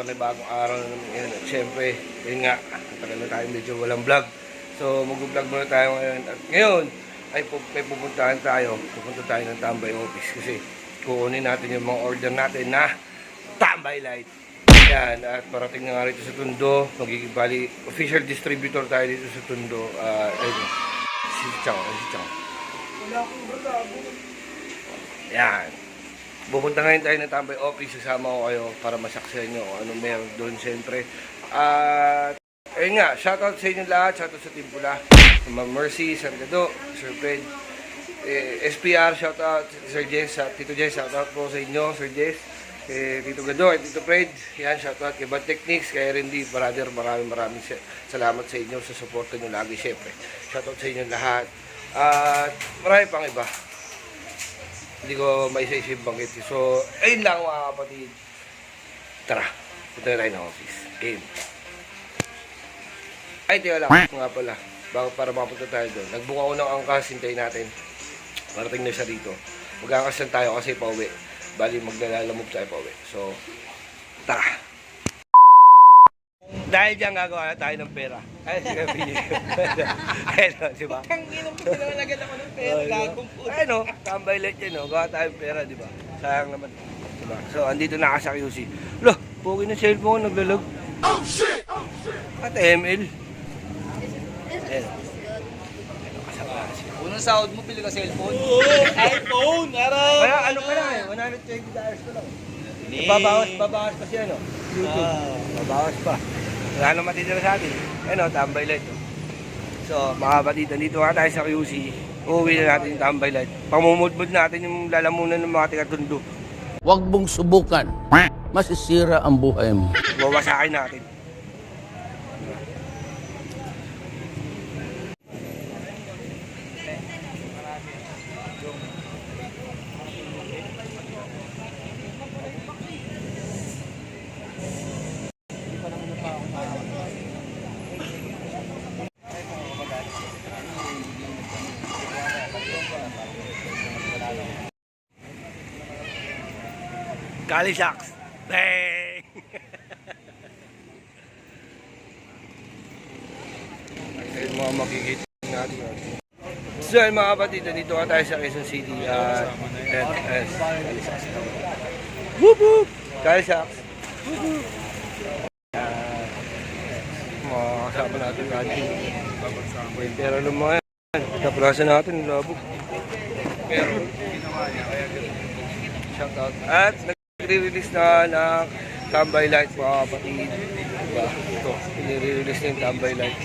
panibagong araw na naman ngayon. At syempre, yun nga, tagal na tayo medyo walang vlog. So, mag-vlog muna tayo ngayon. At ngayon, ay may pupuntahan tayo. Pupunta tayo ng Tambay Office kasi kukunin natin yung mga order natin na Tambay Light. Yan, at parating na nga rito sa Tondo. Magiging bali, official distributor tayo dito sa Tondo. Ayun, si Chang. Wala akong brother. Yan. Pupunta ngayon tayo ng Tambay Office, sasama ko kayo para masaksihan nyo kung anong meron doon siyempre. At ayun nga, shoutout sa inyo lahat, shoutout sa Team Pula, Ma'am Mercy, Sir Gado, Sir Fred, SPR, shoutout, Sir Jess, Tito Jess, shoutout po sa inyo, Sir Jess, Tito Gado, Tito Fred, yan, shoutout kay Bad Techniques, kay R&D, brother, maraming salamat sa inyo sa suporta nyo lagi, syempre. Shoutout sa inyo lahat. At marami pang iba. Hindi ko maisa-isip banggit. So, ayun lang mga kapatid. Tara, punta na tayo ng office. Game. Ay, tiyo lang. Nga pala. Para mapunta tayo doon. Nagbuka ko ng angkas. Hintayin natin. Marating na siya rito. Mag-angkas lang tayo kasi pauwi. Bali, maglalalamove tayo pauwi. So, tara. Dahil dyan gagawa na tayo ng pera. Ay, sige, pinili. Ayun, di ba? Ang ginong ko pinalagan ako ng pera. Gagong po. Ayun, Tambay Light yan, gawa tayong pera, di ba? Sayang naman. Diba? So, andito na ka sa QC. Loh, pukin na cellphone, naglalag. Oh, shit! At ML. Ayun. Unang sahod mo, pili ka cellphone. Oo, iPhone! Araw! Kaya ano pa lang eh, $120 pa lang. Babawas pa siya, no? YouTube. Babawas pa. Wala nang matitira sa atin. Ayun, Tambay Light. So, mga kapatid, dito nga tayo sa QC. Uuwi na natin yung Tambay Light. Pamumudmud natin yung lalamunan ng mga tiga-Tondo. Huwag mong subukan. Masisira ang buhay mo. Wawasakin natin. Kali Shocks. Bang! Ayun mga makikita natin. So yun mga kapatid, dito nga tayo sa Quezon City. Kali Shocks. Whoop whoop! Kali Shocks. Whoop whoop! Mga kasama natin natin. Pero alam mo yan. Kaprasan natin, labog. Pero ginawa niya, kaya shoutout. At nag-release na ng Tambay Light mga kapatid. Diba? Ito, nire-release na yung Tambay Light.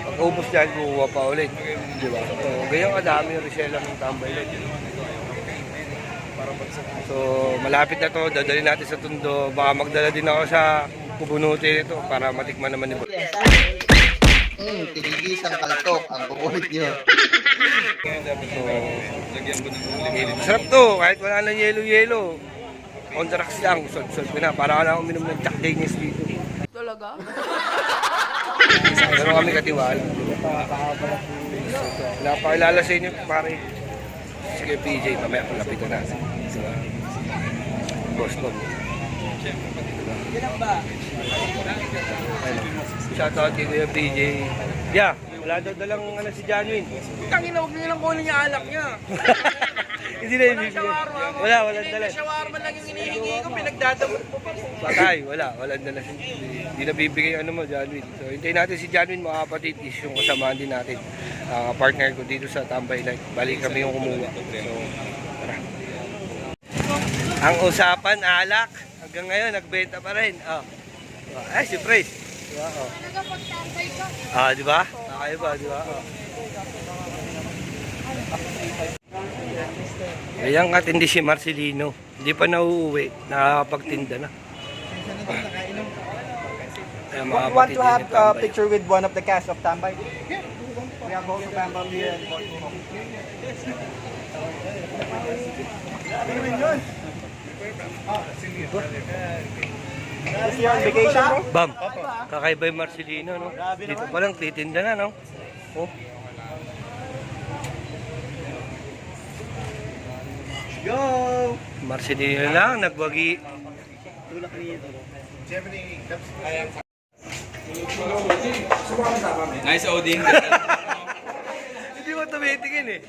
Pag ubos dyan, kukuha pa ulit. Diba? So, ganyan kadami yung resell ng Tambay Light. So, malapit na to. Dadali natin sa Tondo. Baka magdala din ako sa Pubunuti nito para matikman naman ni Boy. Tinigisang kaltok ang kukulit nyo. Sarap to, kahit wala na yelo-yelo. On the rocks lang, sod-sod ko na. Para ka lang uminom ng Jack Daniels dito. Talaga? Pero kami katiwala. Napakilala sa inyo, pare. Sige, PJ, mamaya palapitan natin. Boss Bob. Shoutout kay Kuya PJ. Yeah, wala daw dalang si Janwin. Tangin na, huwag nilang kunin yung alak niya. Hindi na ibibigay. Walang dala. Shawarma lang yung hinihingi ko, pinagdadamot mo pa. Patay, walang dala. Hindi na bibigay ano mo, Janwin. So, hintayin natin si Janwin, mga kapatid. Is yung kasamaan din natin. Partner ko dito sa Tambay Light. Balik kami yung kumuha. So, tara. Ang usapan, alak. Hanggang ngayon, nagbenta pa rin. Oh. Ay, si Praise. Diba? Oh. Di ba? Nakaiba, di ba? Oh. Ayan katindi si Marcelino. Hindi pa nauuwi. Nakakapagtinda na. Ayan, mga Want to have a Tambay. picture with one of the cast of Tambay? We have also Bambam here. Is he on vacation, bro? Bam! Kakaiba yung Marcelino, no? Dito pa lang, titinda na, no? Oh. Go! Marcelino lang, nagwagi. Nice Odin. Hindi mo tumitingin eh.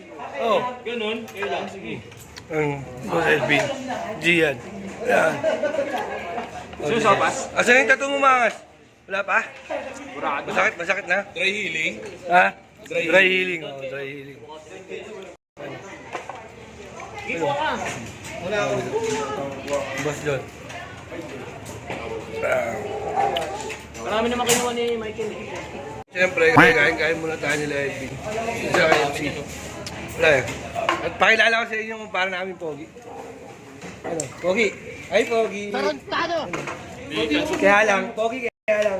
Oh. Ganun, kailan, sige. Boss Elvin. Gian. Yan. Susopas? Asan yung tattoo mo, Mangas? Wala pa? Burado. Masakit na? Dry healing. Ha? Dry Dry healing. Oh, dry healing. Ipo ka. Boss John. Marami naman kinuha ni Michael eh. Siyempre, kain-kain muna tayo nila Elvin. Sa KFC. Wala eh. At pakilala ko sa inyo kung parang namin Pogi. Ano? Pogi. Ay, Pogi. Tarantado. Kaya lang. Pogi kaya lang.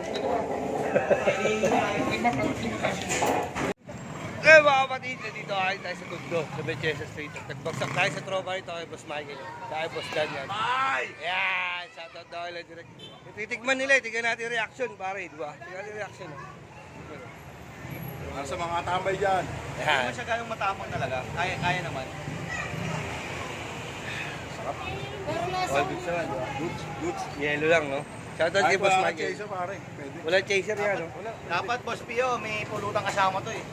Eh, mga kapatid, dito kayo tayo sa Tundo, sa Bechesa Street. At nagbagsak tayo sa tropa rito kay Boss Michael. Kaya Boss Dan yan. Yan! Shoutout daw kay direct. Titikman nila, tignan natin yung reaction, pare, di ba? Tignan natin yung reaction. Sa mga tambay dyan. Yan. Siya gano'ng matapang talaga. Kaya naman. All goods naman, di ba? Goods. Yellow lang, no? Shoutout kay Boss Michael. Pare. Pwede. Wala chaser yan, no? Dapat, Boss Pio, may pulutang kasama to eh.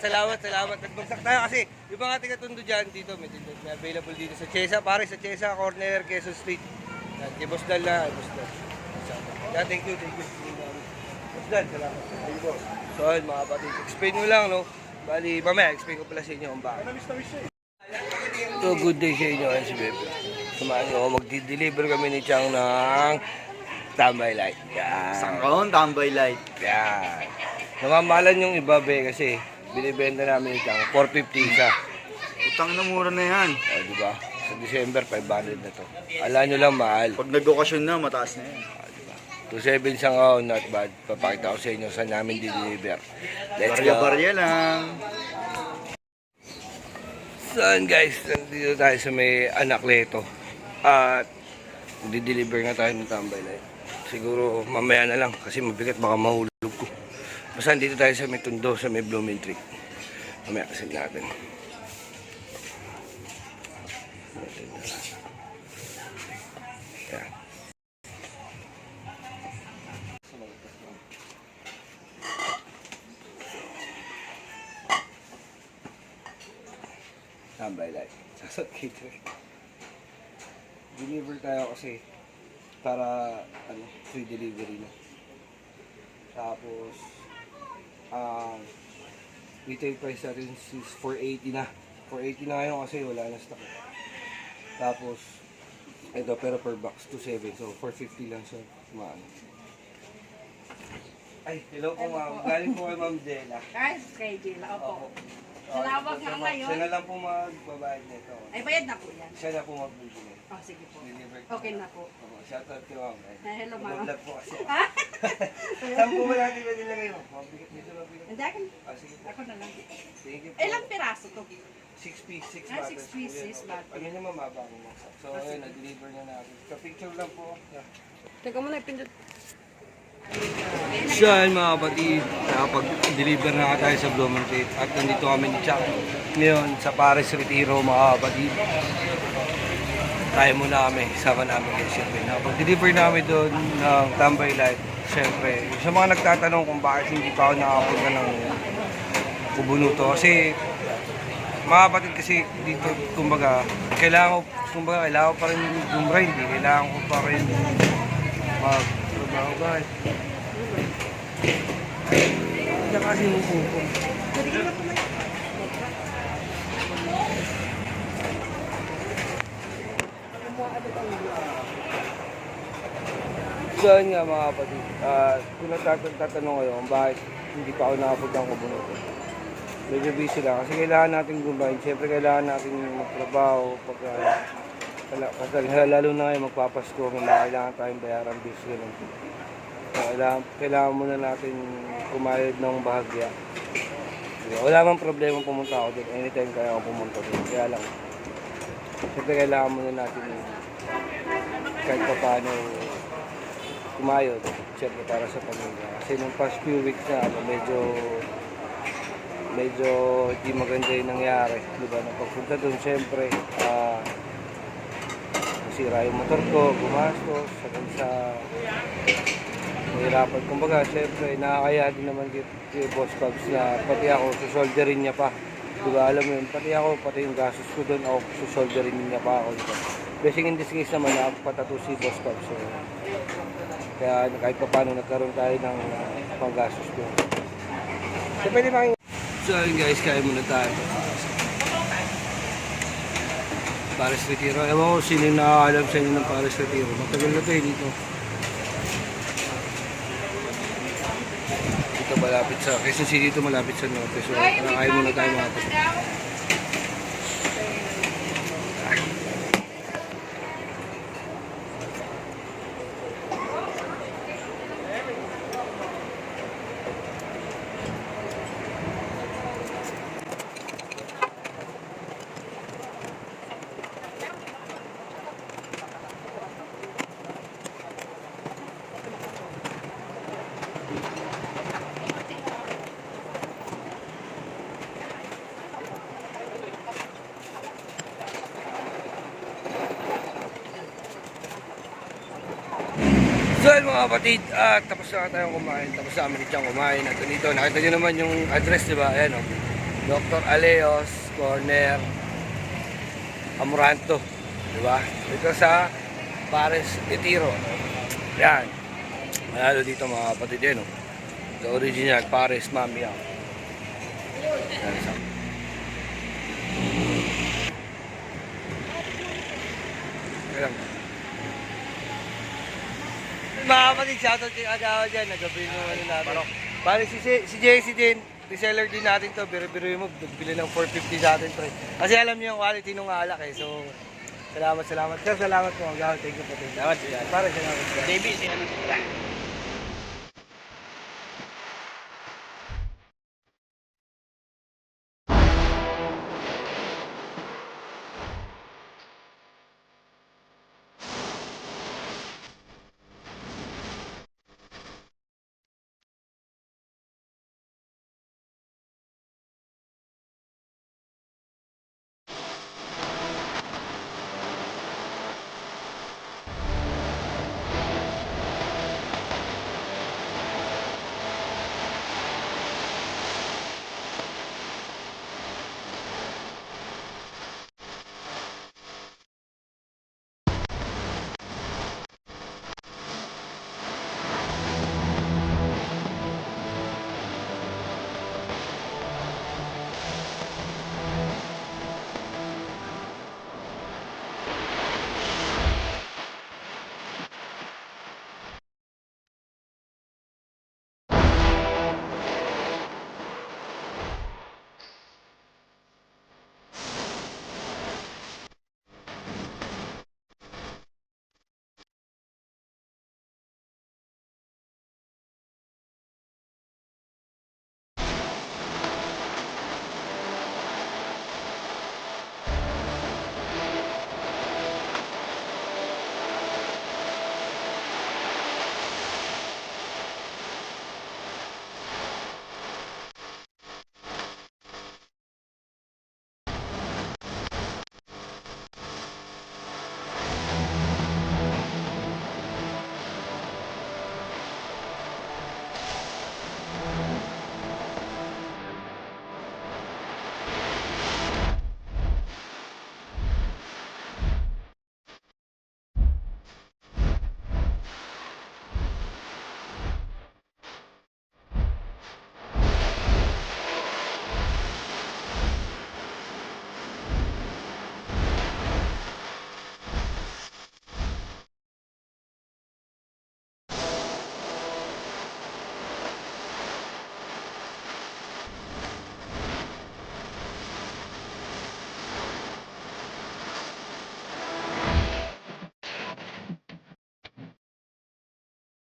Salamat. Nagbagsak tayo kasi yung mga taga-Tondo dyan dito, may available dito sa Chesa, pare sa Chesa, corner, Quezon Street. Yan, kay Boss Dal na, Boss Dal. Yeah, thank you. Boss Dal, salamat. Thank you. So, yun, mga kapatid, explain mo lang, no? Bali, mamaya, explain ko pala sa inyo kung bakit. So, good day sa inyo, si Bebe. Samahan nyo ako, magdi-deliver kami ni Chang ng Tambay Light. Yan. Sangkaon, tambay light. Yan. Namamalan yung iba, be, kasi binibenta namin ni Chang, 450 isa. Utang na mura na yan. O, di ba? Sa December, 500 na to. Alam nyo lang, mahal. Pag nag-okasyon na, mataas na yan. 2.7 sang ako, not bad. Papakita ko sa inyo saan namin deliver. Let's go. Barya-barya lang. Saan guys, nandito tayo sa may Anacleto. At di-deliver nga tayo ng Tambay Light. Siguro mamaya na lang kasi mabigat baka mahulog ko. Basta dito tayo sa may Tondo, sa may Blooming Tree. Mamaya kasi natin. Yan. Tambay Light. Sasot cater. Deliver tayo kasi para free delivery na. Tapos retail price natin is 480 na. 480 na ngayon kasi wala na stock. Tapos ito pero per box 2.7 so 450 lang siya. Ay, hello po ma'am. Galing po kay Ma'am Dela. Guys, kay Jela, opo. Salawag nga ngayon. Siya na lang po magbabayad nito. Ay, bayad na po yan. Siya na po magbibigay. Oh, sige po. Deliver. Okay na po. Shoutout kay Ma'am. Hello, ma'am. Vlog po kasi. Saan po ba natin ba nilagay mo? Mabigat dito, mabigat. Hindi, akin. Sige po. Ako na lang. Thank you po. Ilang piraso to? 6 piece, 6 Ah, bottles. 6 pieces, bottle. Ano niya mamaba ko mo. So, ayun, na-deliver na natin. Ka-picture lang po. Yeah. Teka muna, pindot. So, ayun mga kapatid, nakapag-deliver na tayo sa Blooming Tree. At nandito kami ni Chuck. Ngayon, sa Paris Retiro mga kapatid. Tayo muna kami, sama namin kay Siyempre. Nakapag-deliver namin doon ng Tambay Light. Siyempre, sa mga nagtatanong kung bakit hindi pa ako nakapunta ng Kubunuto. Kasi, mga kapatid kasi dito, kumbaga, kailangan ko pa rin gumride. Kailangan ko pa rin mag-trabaho guys. Hindi kasi yung kuko. So yun nga mga kapatid, kung natatanong kayo kung bakit hindi pa ako nakapunta ng Kubunuto. Medyo busy lang kasi kailangan natin gumain. Siyempre kailangan natin magtrabaho lalo na ngayon magpapasko, kailangan tayong bayaran bills ganun. Kailangan muna natin kumayod ng bahagya. Wala mang problema pumunta ako doon. Anytime kaya ako pumunta doon. Kaya lang, siyempre kailangan muna natin kahit pa paano kumayod. Siyempre para sa pamilya. Kasi nung past few weeks na medyo hindi maganda yung nangyari. Diba? Nung pagpunta doon, siyempre, nasira yung motor ko, gumastos, hanggang sa nahirapan. Kumbaga, syempre, nakakaya din naman kay Boss Pabs na pati ako, susolderin niya pa. Diba, alam mo yun, pati ako, pati yung gastos ko doon, ako susolderin niya pa ako. Diba? Blessing in disguise naman na patato si Boss Pabs. So, kaya kahit pa paano nagkaroon tayo ng panggastos ko. So, pwede making... So, ayun guys, kaya muna tayo. Paris Retiro. Ewan ko sino yung nakakalam sa inyo ng Paris Retiro. Matagal na ito eh dito. Dito malapit sa... Quezon City dito malapit sa Norte. So, kaya muna tayo mga kapatid. So yun mga kapatid, tapos na tayong kumain, tapos na kami nitiyang kumain. At dito, nakita nyo naman yung address, diba? Ayan o, Dr. Aleos, Corner, Amoranto, diba? Dito sa Paris Retiro. Yan, manalo dito mga kapatid yan o. The original Paris Mamiya. Yan isa. Ayan. Mga kapatid, shoutout kay Agawa dyan. Nagabili mo ano natin. Pare si JC din, reseller din natin to. Biro-biro mo, bili ng 450 sa atin. Pre. Kasi alam niyo yung quality ng alak eh. So, salamat. Sir, salamat po. Agawa, thank you po. Salamat. Para salamat. JB, ano sila?